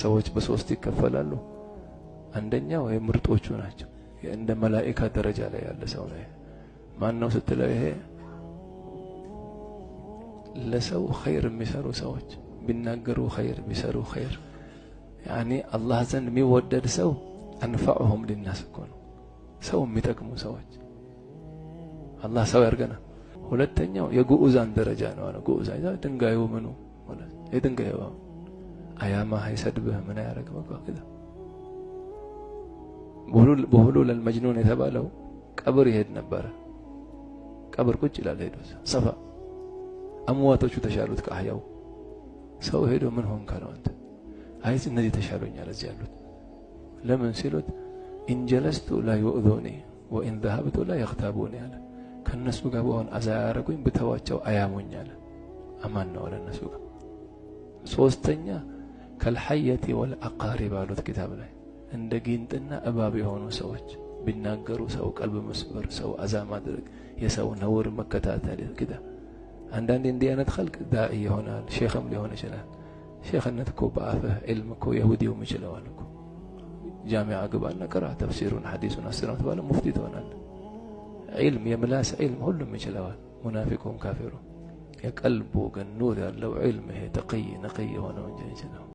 ሰዎች በሶስት ይከፈላሉ አንደኛው የምርጦቹ ናቸው እንደ መላእክት ደረጃ ላይ ያለ ሰው ነው ማን ነው ስትለው ይሄ ለሰው ኸይር የሚሰሩ ሰዎች ቢናገሩ ኸይር ቢሰሩ ኸይር يعني الله ዘንድ የሚወደድ ሰው አንፈዑሁም للناس ነው ሰው የሚጠቅሙ ሰዎች አላህ ሰው ያርገና ሁለተኛው የጉኡዛን ደረጃ ነው አለ ጉኡዛን ድንጋዩ ምኑ ማለት የድንጋዩ አያማ አይሰድብህ ምን ያረግ በቃ በሁሉል المجنون የተባለው ቀብር ይሄድ ነበር ቀብር ቁጭ ይላል ሄዶ ሰፋ አምዋቶቹ ተሻሉት ከአህያው ሰው ሄዶ ምን ሆን ካለው አንተ አይስ እነዚህ ተሻሉኛል እዚህ ያሉት ለምን ሲሉት ان جلست لا يؤذوني وان ذهبت لا يغتابوني አለ ከነሱ ጋር በሆን አዛ ያረጉኝ በተዋቸው አያሙኛል አማን ነው ለነሱ ጋር ሶስተኛ ከልሐየቲ ወልአቃሪብ አሉት ኪታብ ላይ እንደ ጊንጥና እባብ የሆኑ ሰዎች ቢናገሩ ሰው ቀልብ መስበር ሰው አዛ ማድረግ የሰው ነውር መከታተል ከዳ አንዳንዴ እንዲህ አይነት خلق ዳኢ ይሆናል ሼኽም ሊሆን ይችላል ሼኽነት እኮ በአፍህ ዒልም እኮ ይሁዲው ይችላል እኮ ጃሚዓ ግባና ቀራ ተፍሲሩን ሐዲሱን አስራት ባለ ሙፍቲ ትሆናለህ ዒልም የምላስ ዒልም ሁሉም ይችላል ሙናፊቁም ካፊሩ የቀልቡ ግን ኑር ያለው ዒልም ይሄ ተቅይ ነቅይ ሆነው እንጂ ይችላል